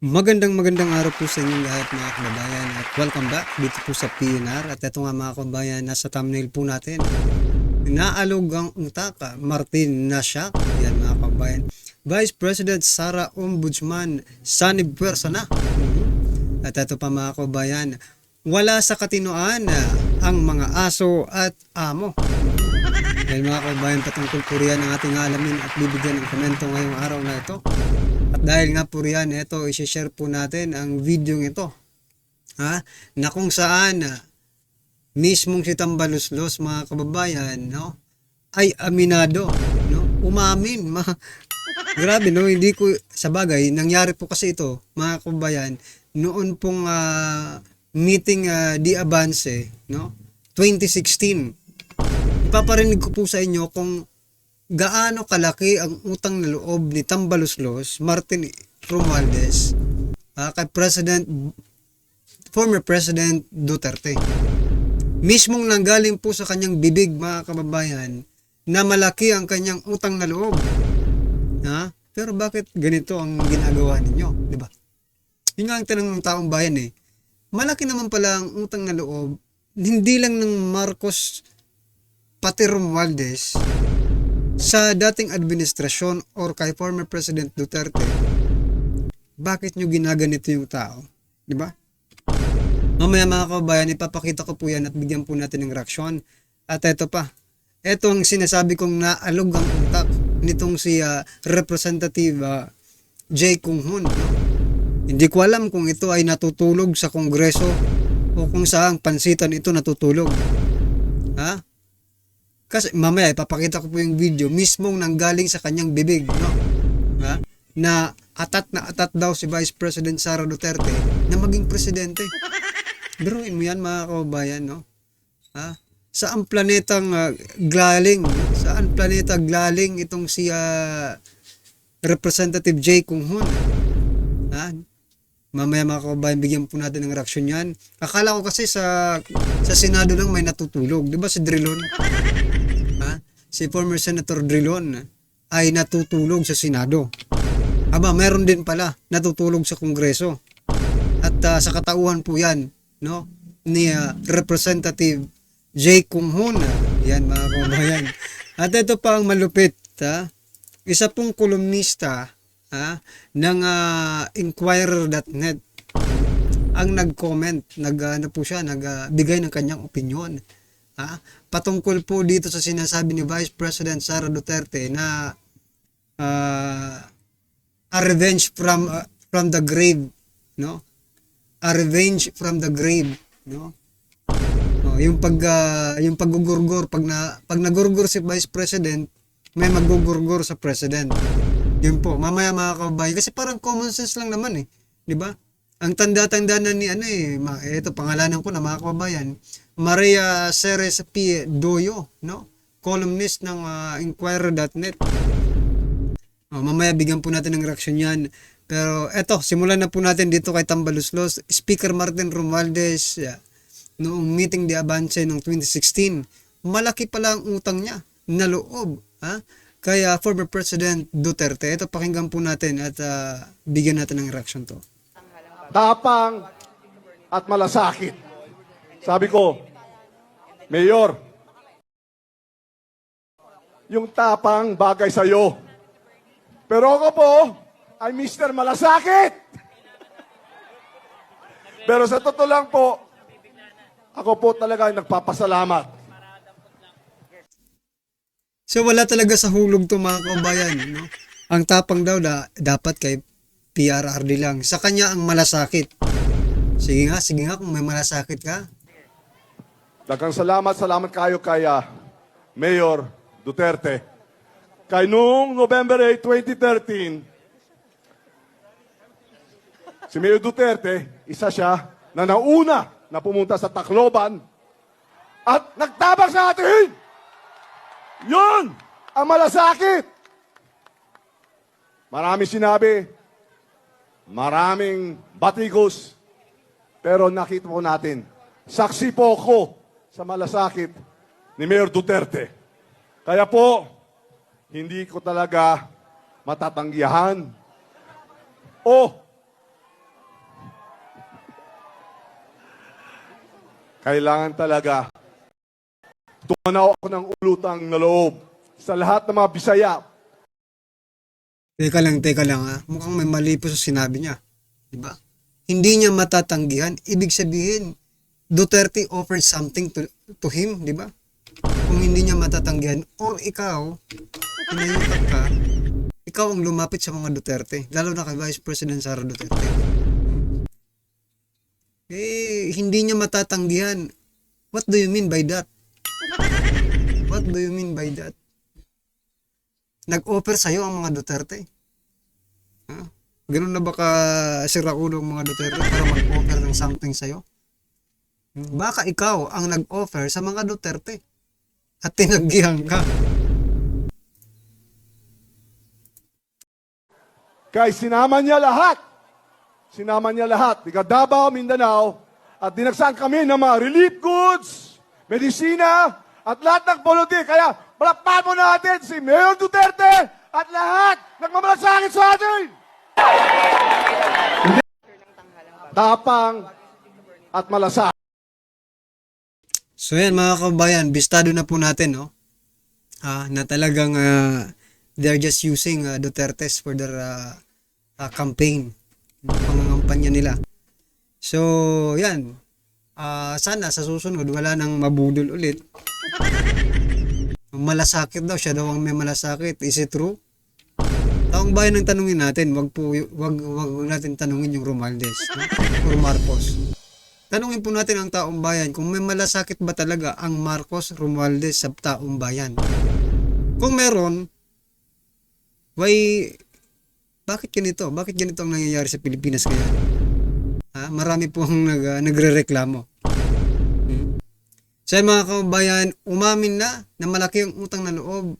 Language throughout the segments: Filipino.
Magandang araw po sa inyong lahat mga kababayan at welcome back dito po sa PNR. At ito nga mga kababayan, nasa thumbnail po natin, naalog ang utaka, Martin Nasyak. Yan mga kababayan, Vice President Sara Ombudsman Sanib Puwersa na. At ito pa mga kababayan, wala sa katinoan ang mga aso at amo. Dahil mga kababayan, patungkol po riyan ang ating alamin at bibigyan ng komento ngayong araw na ito. At dahil nga po riyan, ito, isi-share po natin ang video ito. Na kung saan mismong si Tambaluslos mga kababayan, no, ay aminado, no, umamin. Grabe, no, hindi ko, sa bagay, nangyari po kasi ito, mga kababayan, noon pong meeting di Avance, no, 2016. Ipaparinig ko po sa inyo kung gaano kalaki ang utang na loob ni Tambaluslos, Martin Romualdez, kay former President Duterte. Mismong nanggaling po sa kanyang bibig mga kababayan na malaki ang kanyang utang na loob. Pero bakit ganito ang ginagawa ninyo? Diba? Yun nga ang tanong ng taong bayan eh. Malaki naman pala ang utang na loob, hindi lang ng Marcos pati Romualdez, sa dating administrasyon or kay former President Duterte. Bakit nyo ginaganito yung tao? Diba? Mamaya mga kababayan, ipapakita ko po yan at bigyan po natin ng reaksyon. At ito pa, ito ang sinasabi kong naalog ang utak nitong si Representative Jay Kunghun. Hindi ko alam kung ito ay natutulog sa Kongreso o kung saan pansitan ito natutulog. Kasi mamaya ipapakita ko po yung video mismong nanggaling sa kanyang bibig, no? Na atat daw si Vice President Sara Duterte na maging presidente. Biruin mo yan mga kababayan, no? Saan planetang galing? Saan planeta galing itong si Representative Jay Kunghun? Mamaya mga kababayan, bigyan po natin ng reaksyon yan. Akala ko kasi sa Senado lang may natutulog. Di ba si Drilon? Si former Senator Drilon ay natutulog sa Senado. Meron din pala natutulog sa Kongreso. At sa katauhan po yan, no, ni Representative Jay Kunghun. Yan mga kababayan. At ito pa ang malupit. Isa pong kolumnista ng Inquirer.net ang nag-comment, nagbigay ng kanyang opinion. Patungkol po dito sa sinasabi ni Vice President Sara Duterte na a revenge from the grave, no? A revenge from the grave, no? Yung paggugurgur, pag nagurgur si Vice President, may maggugurgur sa President. Yun po, mamaya mga kababayan, kasi parang common sense lang naman eh, di ba? Ang tanda-tanda na ni ito pangalanan ko na mga kababayan, Maria Ceres P. Doyo, no? Columnist ng Inquirer.net. Mamaya bigyan po natin ng reaksyon yan. Pero eto, simulan na po natin dito kay Tambaluslos. Speaker Martin Romualdez, noong meeting di Avance noong 2016, malaki pala ang utang niya na loob. Kaya former President Duterte. Ito, pakinggan po natin at bigyan natin ng reaksyon to. Tapang at malasakit. Sabi ko, Mayor, yung tapang bagay sa'yo. Pero ako po, ay Mr. Malasakit. Pero sa totoo lang po, ako po talaga ay nagpapasalamat. So wala talaga sa hulog to mga kababayan, no? Ang tapang daw dapat kay PRRD lang. Sa kanya ang malasakit. Sige nga kung may malasakit ka. Daghang salamat kayo kay Mayor Duterte. Kay noong November 8, 2013, si Mayor Duterte, isa siya na nauna na pumunta sa Tacloban at nagtabak sa atin. Yun ang malasakit. Maraming sinabi, maraming batikos, pero nakita po natin, saksi po ako sa malasakit ni Mayor Duterte. Kaya po, hindi ko talaga matatanggihan o kailangan talaga tumanaw ako ng ulutang na loob sa lahat ng mga Bisaya. Teka lang ha. Mukhang may mali po sa sinabi niya. Diba? Hindi niya matatanggihan. Ibig sabihin, Duterte offered something to him, di ba? Kung hindi niya matatanggihan, or ikaw, pinayutak ka, ikaw ang lumapit sa mga Duterte, lalo na kay Vice President Sara Duterte. Hindi niya matatanggihan. What do you mean by that? What do you mean by that? Nag-offer sa'yo ang mga Duterte? Ha? Ganun na ba ka siraulo ang mga Duterte para mag-offer ng something sa'yo? Baka ikaw ang nag-offer sa mga Duterte at tinanggihan ka. Kaya sinama niya lahat. Sinama niya lahat. Diga Davao, Mindanao, at dinagsan kami ng mga relief goods, medisina, at lahat ng politik. Kaya palakpakan mo natin si Mayor Duterte at lahat nagmamalasakit sa atin. Tapang at malasakit. So yan mga kabayan, bistado na po natin, no? Na talagang they're just using Duterte's for their campaign, pangangampanya nila. So yan, sana sa susunod wala nang mabudol ulit. Malasakit daw, siya daw ang may malasakit. Is it true? Taong bayan ang tanungin natin, wag natin tanungin yung Romualdez, no? Or Marcos. Tanungin po natin ang taong bayan kung may malasakit ba talaga ang Marcos Romualdez sa taong bayan. Kung meron, bakit ganito? Bakit ganito ang nangyayari sa Pilipinas kaya? Marami po ang nagrereklamo. So mga kabayan, umamin na malaki ang utang na loob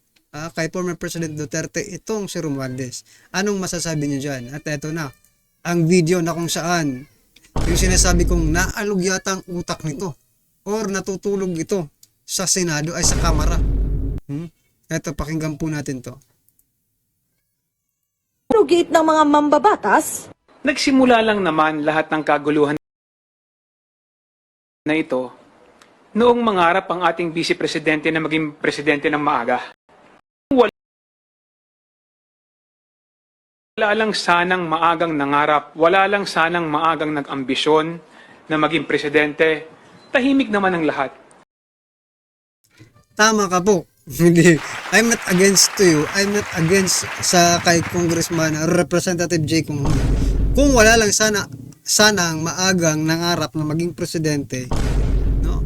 kay former President Duterte itong si Romualdez. Anong masasabi niyo dyan? At eto na, ang video na kung saan yung sinasabi kong naalog yata ang utak nito or natutulog ito sa Senado ay sa Kamara. Eto, pakinggan po natin to. Gate ng mga mambabatas? Nagsimula lang naman lahat ng kaguluhan na ito noong mangarap ang ating Vice Presidente na maging presidente ng maaga. Wala lang sanang maagang nangarap, wala lang sanang maagang nag-ambisyon na maging presidente, tahimik naman ang lahat. Tama ka po. Hindi. I'm not against to you. I'm not against sa kay Congressman Representative Jay Kung. Kung wala lang sanang maagang nangarap na maging presidente, no?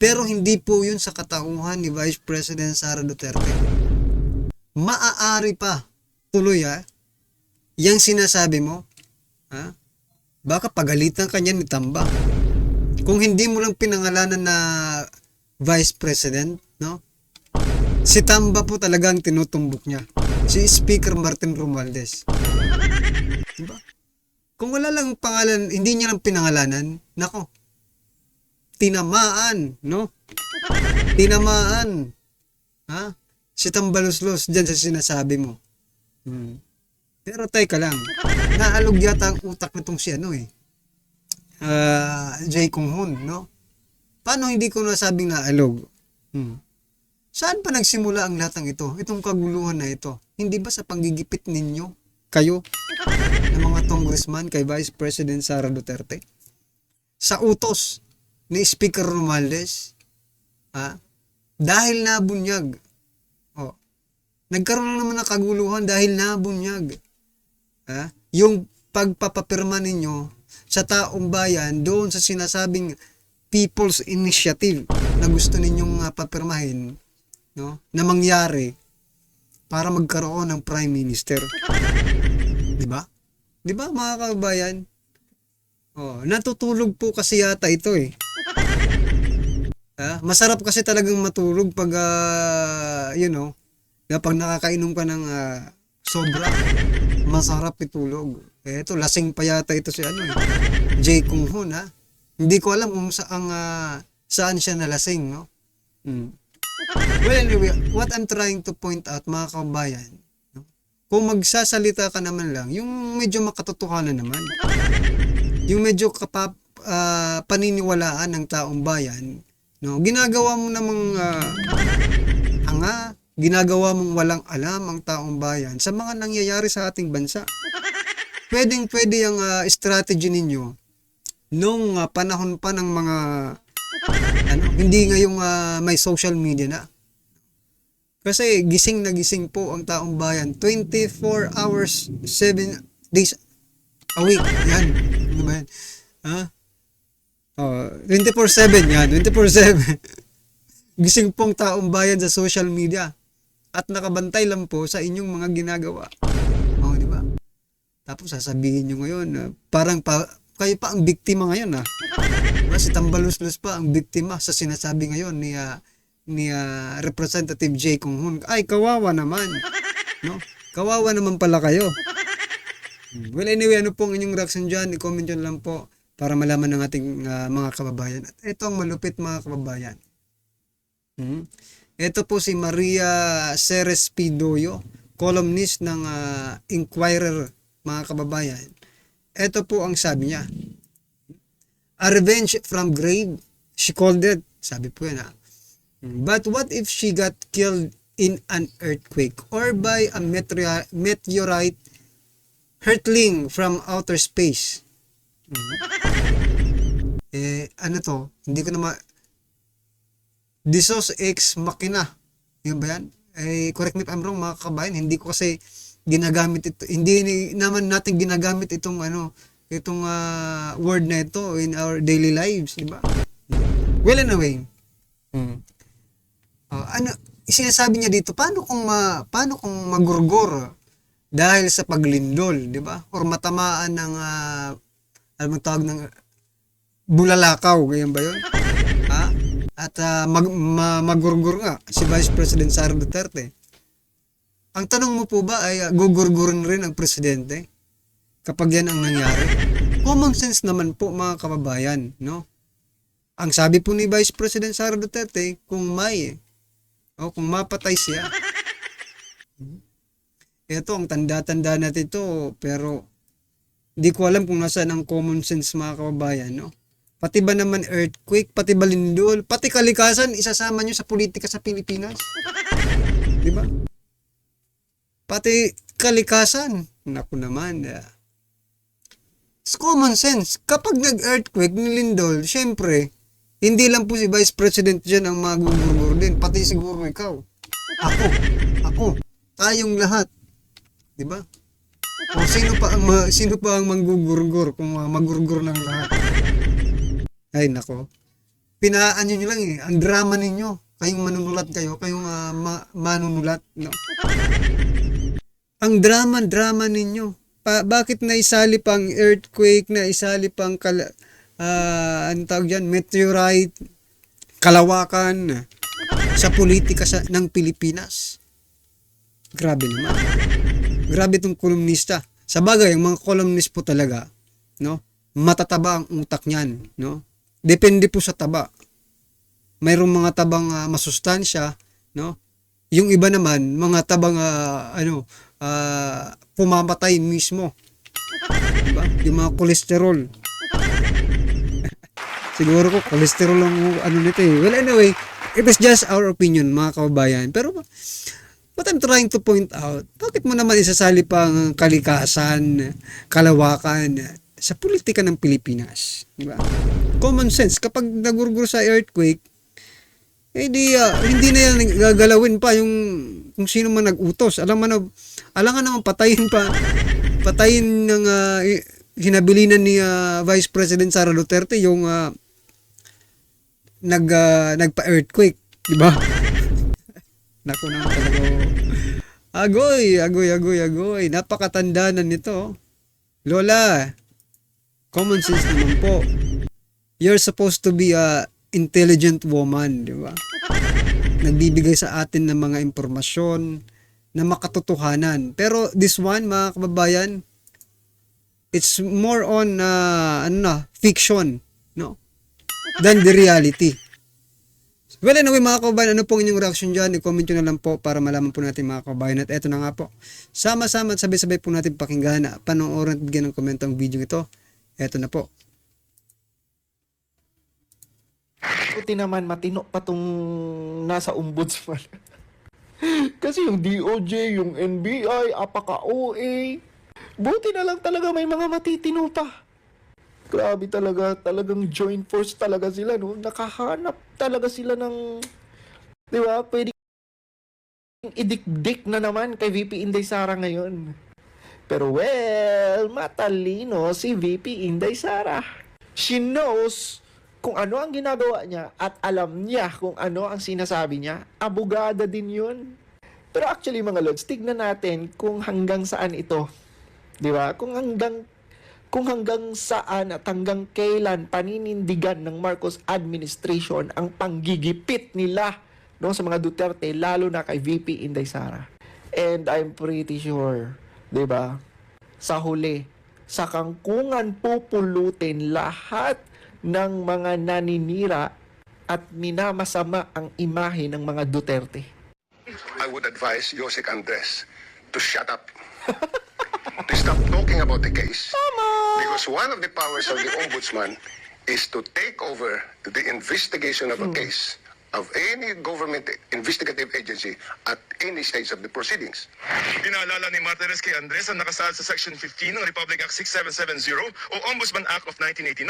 Pero hindi po 'yun sa katauhan ni Vice President Sara Duterte. Maaari pa tuloy yang sinasabi mo, baka pagalitan ka niyan ni Tamba. Kung hindi mo lang pinangalanan na Vice President, no? Si Tamba po talagang tinutumbok niya. Si Speaker Martin Romualdez. Diba? Kung wala lang pangalan, hindi niya lang pinangalanan, nako, tinamaan, no? Tinamaan. Si Tambaluslos dyan sa sinasabi mo. Pero teka lang, naalog yata ang utak nitong si Jay Kung Hoon, no? Paano hindi ko nasabing naalog? Saan pa nagsimula ang lahat ng ito? Itong kaguluhan na ito. Hindi ba sa panggigipit ninyo, kayo, ng mga congressman kay Vice President Sara Duterte? Sa utos ni Speaker Romualdez, dahil nabunyag. Nagkaroon naman ng kaguluhan dahil nabunyag. Yung pagpapapirma ninyo sa taong bayan doon sa sinasabing People's Initiative na gusto ninyong papirmahin, no, na mangyari para magkaroon ng Prime Minister. Di ba? Di ba mga kabayan? Natutulog po kasi yata ito Masarap kasi talagang matulog pag kapag nakakainom ka ng sobra, masarap itulog. Ito, lasing pa yata ito si Jay Kung Hoon, Hindi ko alam kung saan siya nalasing, no? Well, anyway, what I'm trying to point out, mga kabayan, no? Kung magsasalita ka naman lang, yung medyo makatotohanan naman. Yung medyo paniniwalaan ng taong bayan, no? Ginagawa mo namang ginagawa mong walang alam ang taong bayan sa mga nangyayari sa ating bansa. Pwede ang strategy ninyo nung panahon pa ng mga hindi ngayong may social media na. Kasi gising na gising po ang taong bayan 24 hours 7 days a week. Yan. Ano ba yan? 24/7 yan. 24/7. Gising pong taong bayan sa social media at nakabantay lang po sa inyong mga ginagawa. Di ba? Tapos sasabihin nyo ngayon, kayo pa ang biktima ngayon. Diba? Si Tambaluslos pa ang biktima sa sinasabi ngayon ni Representative Jay Kung Hun. Ay, kawawa naman. No? Kawawa naman pala kayo. Well, anyway, ano pong inyong reaction dyan? I-comment nyo lang po para malaman ng ating mga kababayan. At ito ang malupit, mga kababayan. Ito po si Maria Ceres Pidoyo, columnist ng Inquirer, mga kababayan. Ito po ang sabi niya. A revenge from grave, she called it. Sabi po yan. But what if she got killed in an earthquake or by a meteorite hurtling from outer space? Ano to? Hindi ko na Deus ex machina. Yun ba yan? Correct me if I'm wrong, mga kabayan. Hindi ko kasi ginagamit ito. Hindi naman natin ginagamit itong word na ito in our daily lives, di ba? Well, anyway. Sinasabi niya dito, paano kung magurgor dahil sa paglindol, di ba? Or matamaan ng tawag ng bulalakaw, ganyan ba yun? At magurgur nga si Vice President Sara Duterte. Ang tanong mo po ba ay gugurgurin rin ang presidente kapag yan ang nangyari? Common sense naman po, mga kababayan, no? Ang sabi po ni Vice President Sara Duterte, kung mapatay siya. Ito, ang tanda-tanda natin ito, pero hindi ko alam kung nasaan ang common sense, mga kababayan, no? Pati ba naman earthquake, pati ba lindol, pati kalikasan, isasama nyo sa politika sa Pilipinas? Di ba? Pati kalikasan, naku naman. It's common sense. Kapag nag-earthquake, nilindol, syempre, hindi lang po si Vice President dyan ang magugurgur din, pati siguro ikaw. Ako, tayong lahat. Di ba? O sino pa ang manggugurgur kung magurgur ng lahat? Ay, nako. Pinaan nyo lang ang drama ninyo. Kayong manunulat kayong manunulat, no? Ang drama ninyo. Bakit naisali pang earthquake, naisali pang anong tawag dyan, meteorite, kalawakan sa politika ng Pilipinas? Grabe naman. Grabe itong kolumnista. Sa bagay, ang mga columnist po talaga, no? Matataba ang utak niyan, no? Depende po sa taba. Mayroong mga tabang masustansya, no? Yung iba naman, mga tabang pumamatay mismo. Diba? Yung mga kolesterol. Siguro ko kolesterol ang nito eh. Well, anyway, it is just our opinion, mga kababayan. Pero what I'm trying to point out, bakit mo naman isasali pa ang kalikasan, kalawakan sa politika ng Pilipinas? Diba? Common sense, kapag nagurgur sa earthquake, hindi na yan gagalawin pa yung kung sino man nag-utos. Alangan naman patayin ng hinabilinan ni Vice President Sara Duterte yung nagpa-earthquake, di ba? Naku naman talaga. Agoy. Napakatanda na nito. Lola, common sense naman po. You're supposed to be a intelligent woman, di ba? Nagbibigay sa atin ng mga impormasyon na makatotohanan. Pero this one, mga kababayan, it's more on fiction, no? Than the reality. Well, anyway, mga kababayan, ano pong inyong reaction dyan? I-comment nyo na lang po para malaman po natin, mga kababayan. At eto na nga po, sama-sama at sabay-sabay po natin pakinggan, panoorin at bigyan ng komento ang video ito. Eto na po. Buti naman matino pa tong nasa ombudsman. Kasi yung DOJ, yung NBI, apaka-OA. Buti na lang talaga may mga matitino pa. Grabe talaga, talagang joint force talaga sila, no? Nakahanap talaga sila ng, di ba, pwede idikdik na naman kay VP Inday Sara ngayon. Pero well, matalino si VP Inday Sara. She knows kung ano ang ginagawa niya at alam niya kung ano ang sinasabi niya. Abogada din yun. Pero actually mga lods, tignan natin kung hanggang saan ito. Di ba? Kung hanggang saan at hanggang kailan paninindigan ng Marcos administration ang panggigipit nila, no, sa mga Duterte, lalo na kay VP Inday Sara. And I'm pretty sure, di ba, sa huli, sa kangkungan pupulutin lahat ng mga naninira at minamasama ang imahe ng mga Duterte. I would advise Yosek Andres to shut up. To stop talking about the case. Because one of the powers of the ombudsman is to take over the investigation of a case of any government investigative agency at any stage of the proceedings. Pinaalala ni Martires kay Andres ang nakasaad sa Section 15 ng Republic Act 6770 o Ombudsman Act of 1989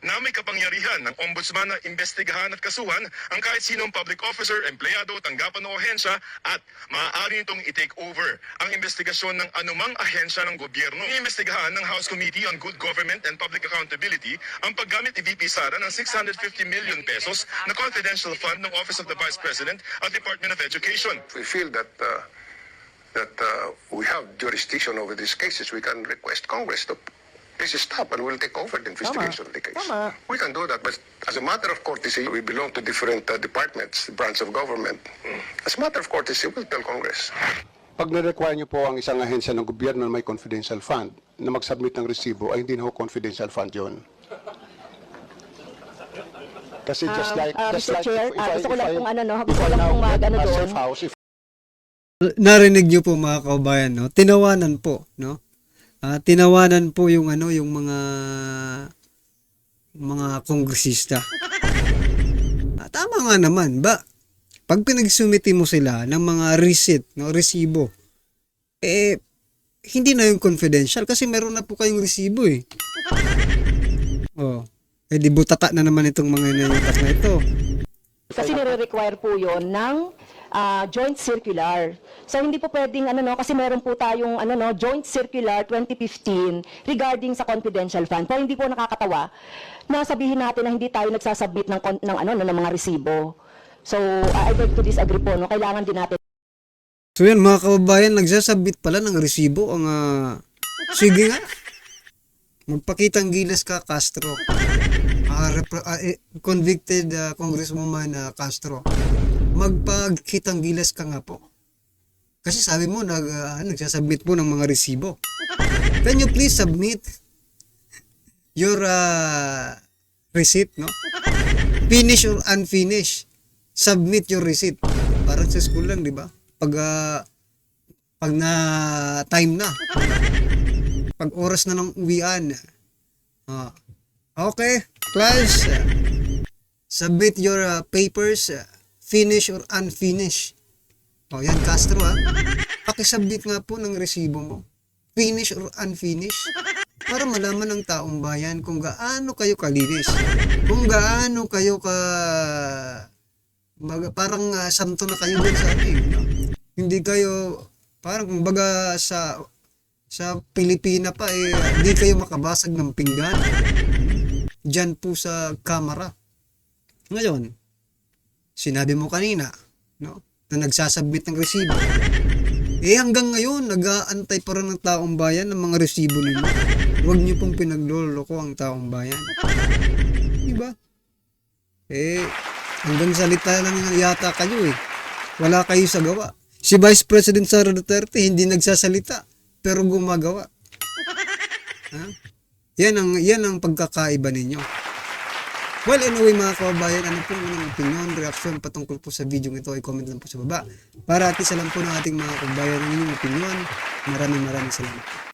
na may kapangyarihan ng ombudsman na imbestigahan at kasuhan ang kahit sinong public officer, empleyado, tanggapan o ahensya at maaari nitong i-take over ang investigasyon ng anumang ahensya ng gobyerno. Iimbestigahan ng House Committee on Good Government and Public Accountability ang paggamit ni VP Sara ng 650 million pesos na confidential fund ng Office of the Vice President at Department of Education. We feel that we have jurisdiction over these cases. We can request Congress to please stop and we'll take over the investigation of the case. Tama. We can do that, but as a matter of courtesy, we belong to different departments, branch of government. As a matter of courtesy, we'll tell Congress. Pag na-require niyo po ang isang ahensya ng gobyerno na may confidential fund na mag-submit ng resibo, ay hindi na ho confidential fund yun. Kasi Mr. Chair, gusto ko lang pong if I now get a safe house, if Narinig niyo po mga kaubayan, no? Tinawanan po, no? Tinawanan po yung yung mga kongresista. Tama nga naman, ba? Pag pinagsumiti mo sila ng mga receipt, no, resibo, hindi na yung confidential kasi meron na po kayong resibo eh. Oh, di butata na naman itong mga nayutas na ito. Kasi nire-require po yon ng joint circular. So hindi po pwedeng kasi meron po tayong joint circular 2015 regarding sa confidential fund. Pero hindi po nakakatawa na sabihin natin na hindi tayo nagsasubmit ng mga resibo. So I beg to disagree po, no. Kailangan din natin. So yan mga kababayan, nagsasabit pala ng resibo ang sige nga. Magpakitang gilas ka, Castro. Convicted Congresswoman Castro. Magpagkitang gilas ka nga po. Kasi sabi mo nagsasubmit po ng mga resibo. Can you please submit your receipt, no? Finish or unfinished. Submit your receipt. Parang sa school lang, di ba? Pag na time na. Pag oras na ng uwian. Okay, class. Submit your papers, finish or unfinished. Yan Castro Pakisubmit nga po ng resibo mo. Finish or unfinished. Para malaman ng taong bayan kung gaano kayo kalinis. Kung gaano kayo parang santo na kayo din sa atin. No? Hindi kayo, parang kumbaga sa Pilipina pa hindi kayo makabasag ng pinggan. Diyan po sa kamera. Ngayon, sinabi mo kanina, no, na nagsasubmit ng resibo. Hanggang ngayon, nag-aantay pa rin ng taong bayan ng mga resibo ninyo. Huwag niyo pong pinagloloko ang taong bayan. Diba? Hanggang salita lang yata kayo Wala kayo sa gawa. Si Vice President Sara Duterte hindi nagsasalita pero gumagawa. Yan ang pagkakaiba ninyo. Well, anyway mga kababayan, ano pong inyong opinion, reaksyon patungkol po sa video ito ay comment lang po sa baba. Para at isa lang po ng ating mga kababayan ang inyong opinion. Maraming salamat.